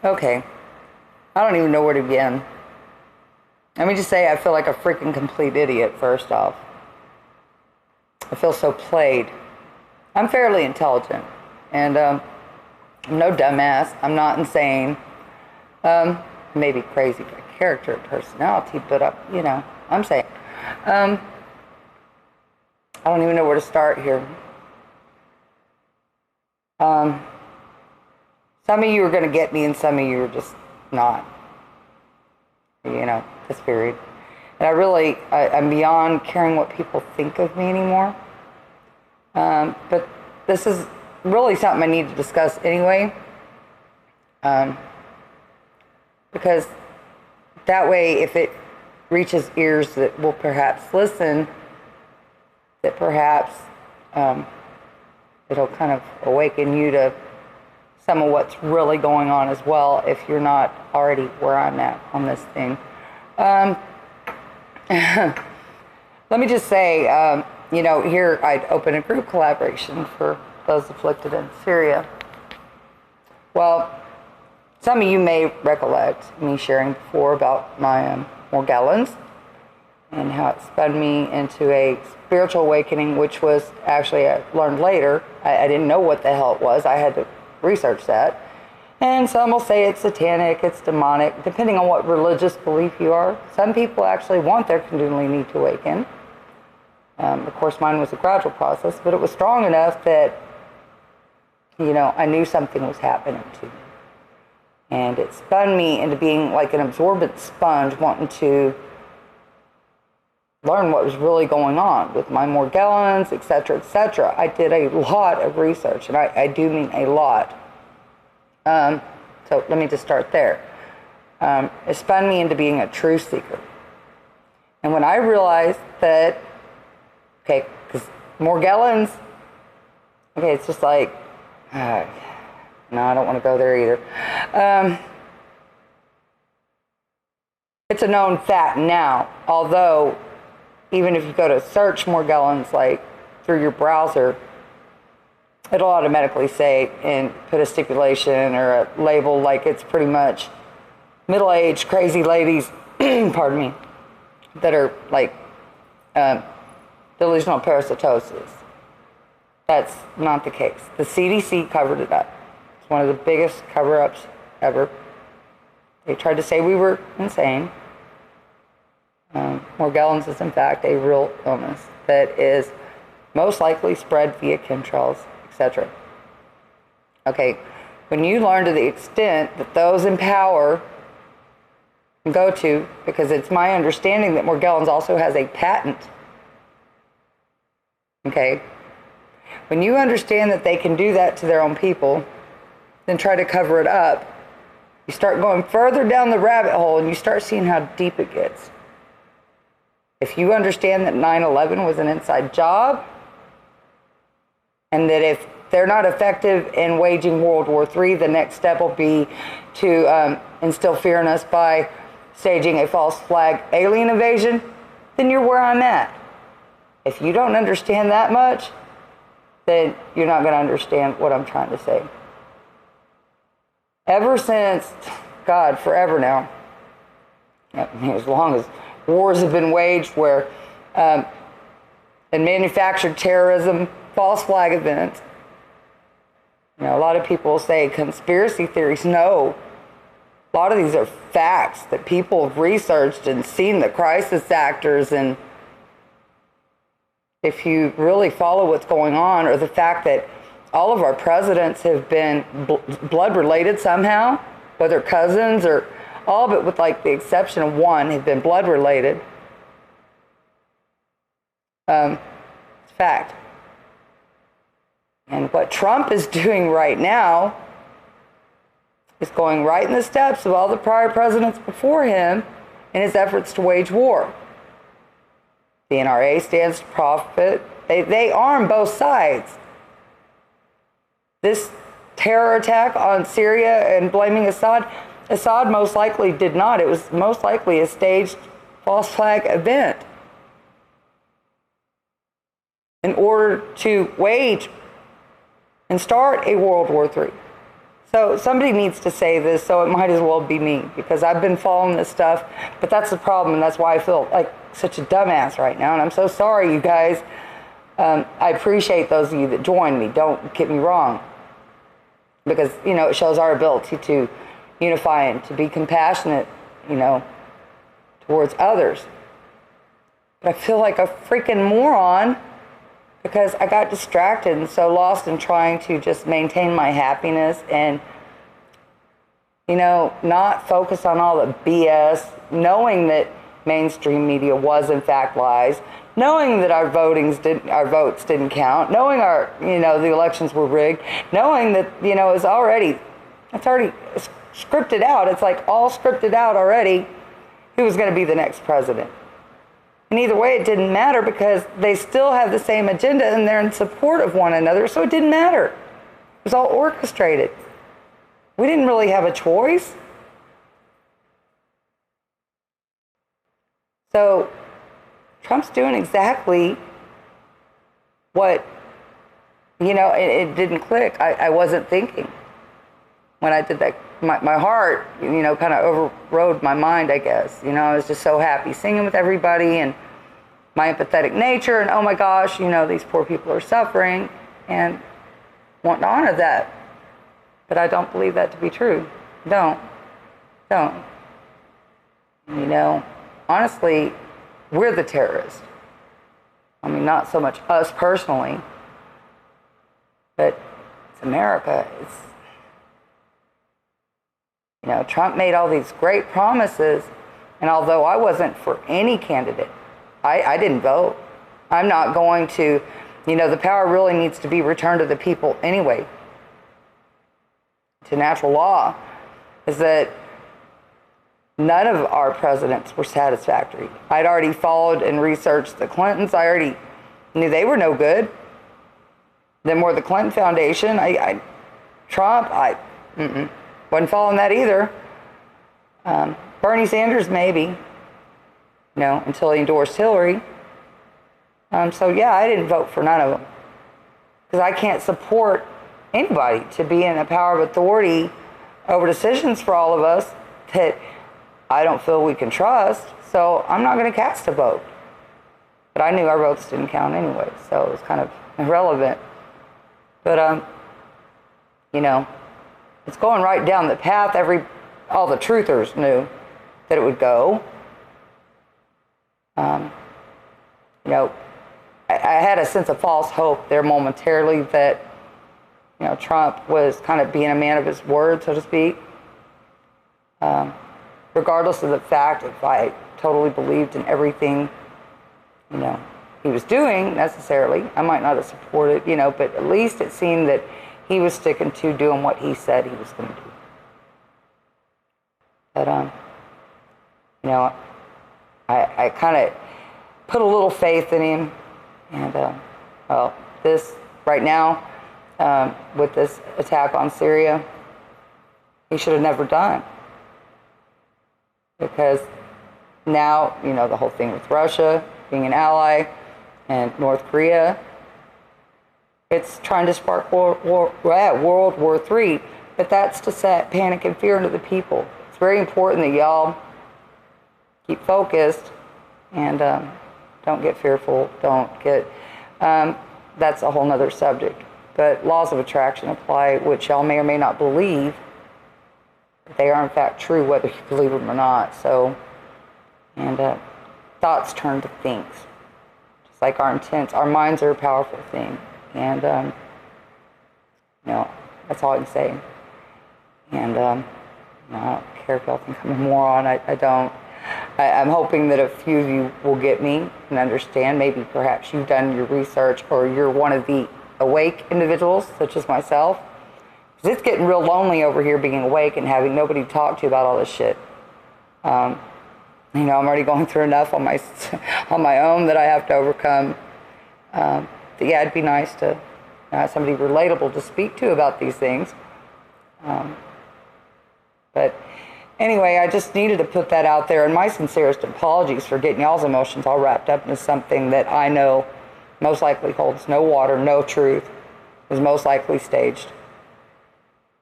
Okay. I don't even know where to begin. Let me just say I feel like a freaking complete idiot, first off. I feel so played. I'm fairly intelligent. And I'm no dumbass. I'm not insane. Maybe crazy by character and personality, but, I'm saying. I don't even know where to start here. Some of you are going to get me and some of you are just not. This period. And I'm beyond caring what people think of me anymore. But this is really something I need to discuss anyway. Because that way, if it reaches ears that will perhaps listen, that perhaps it'll kind of awaken you to some of what's really going on as well, if you're not already where I'm at on this thing. Let me just say, here I'd open a group collaboration for those afflicted in Syria. Well, some of you may recollect me sharing before about my Morgellons and how it spun me into a spiritual awakening, which was actually, I learned later, I didn't know what the hell it was. I had to research that. And some will say it's satanic, it's demonic, depending on what religious belief you are. Some people actually want their Kundalini to awaken. Of course, mine was a gradual process, but it was strong enough that, I knew something was happening to me. And it spun me into being like an absorbent sponge, wanting to learn what was really going on with my Morgellons, etc., etc. I did a lot of research, and I do mean a lot. So let me just start there. It spun me into being a truth seeker. And when I realized that, because Morgellons, it's just like, no, I don't want to go there either. It's a known fact now, although even if you go to search Morgellons, like through your browser, it'll automatically say and put a stipulation or a label like it's pretty much middle-aged crazy ladies, pardon me, that are like delusional parasitosis. That's not the case. The CDC covered it up. It's one of the biggest cover-ups ever. They tried to say we were insane. Morgellons is in fact a real illness that is most likely spread via chemtrails, etc. Okay, when you learn to the extent that those in power can go to, because it's my understanding that Morgellons also has a patent. Okay, when you understand that they can do that to their own people, then try to cover it up, you start going further down the rabbit hole and you start seeing how deep it gets. If you understand that 9/11 was an inside job, and that if they're not effective in waging World War III, the next step will be to instill fear in us by staging a false flag alien invasion, then you're where I'm at. If you don't understand that much, then you're not going to understand what I'm trying to say. Ever since, God, forever now, as long as wars have been waged where, and manufactured terrorism, false flag events, a lot of people say conspiracy theories. No, a lot of these are facts that people have researched and seen the crisis actors, and if you really follow what's going on, or the fact that all of our presidents have been blood related somehow, whether cousins or all, but with like the exception of one, have been blood related. It's fact. And what Trump is doing right now is going right in the steps of all the prior presidents before him in his efforts to wage war. The NRA stands to profit. They arm both sides. This terror attack on Syria and blaming Assad most likely did not. It was most likely a staged false flag event in order to wage and start a World War III. So somebody needs to say this, so it might as well be me, because I've been following this stuff, but that's the problem, and that's why I feel like such a dumbass right now, and I'm so sorry, you guys. I appreciate those of you that join me, don't get me wrong, because, you know, it shows our ability to unify and to be compassionate, you know, towards others. But I feel like a freaking moron because I got distracted and so lost in trying to just maintain my happiness and, you know, not focus on all the BS, knowing that mainstream media was in fact lies, knowing that our votes didn't count, knowing the elections were rigged, knowing that, you know, it's already scripted out. It's like all scripted out already who was going to be the next president. And either way, it didn't matter because they still have the same agenda and they're in support of one another, so it didn't matter. It was all orchestrated. We didn't really have a choice. So Trump's doing exactly what, you know, it didn't click. I wasn't thinking when I did that. My heart, you know, kind of overrode my mind, I guess. You know, I was just so happy singing with everybody and my empathetic nature and, oh my gosh, you know, these poor people are suffering and want to honor that. But I don't believe that to be true. Don't. You know, honestly, we're the terrorists. I mean, not so much us personally, but it's America. It's, you know, Trump made all these great promises, and although I wasn't for any candidate, I didn't vote. I'm not going to, you know, the power really needs to be returned to the people anyway. To natural law is that none of our presidents were satisfactory. I'd already followed and researched the Clintons. I already knew they were no good. Then more the Clinton Foundation. Trump, wasn't following that either. Bernie Sanders, maybe, you know, until he endorsed Hillary. So yeah, I didn't vote for none of them because I can't support anybody to be in a power of authority over decisions for all of us that I don't feel we can trust. So I'm not going to cast a vote. But I knew our votes didn't count anyway, so it was kind of irrelevant. But you know, it's going right down the path all the truthers knew that it would go. You know, I had a sense of false hope there momentarily that, you know, Trump was kind of being a man of his word, so to speak. Regardless of the fact if I totally believed in everything, you know, he was doing necessarily, I might not have supported, you know, but at least it seemed that he was sticking to doing what he said he was going to do. But, you know, I kind of put a little faith in him. And, well, this, right now, with this attack on Syria, he should have never done. Because now, you know, the whole thing with Russia being an ally and North Korea, it's trying to spark World War III, but that's to set panic and fear into the people. It's very important that y'all keep focused and don't get fearful. Don't get, that's a whole nother subject. But laws of attraction apply, which y'all may or may not believe. But they are in fact true, whether you believe them or not. So, and thoughts turn to things. Just like our intents, our minds are a powerful thing. And, you know, that's all I can say. And, you know, I don't care if y'all think I'm a moron. I don't. I'm hoping that a few of you will get me and understand. Maybe perhaps you've done your research or you're one of the awake individuals, such as myself. Because it's getting real lonely over here being awake and having nobody to talk to about all this shit. You know, I'm already going through enough on my own that I have to overcome. But yeah, it'd be nice to have somebody relatable to speak to about these things. But anyway, I just needed to put that out there. And my sincerest apologies for getting y'all's emotions all wrapped up into something that I know most likely holds no water, no truth, is most likely staged.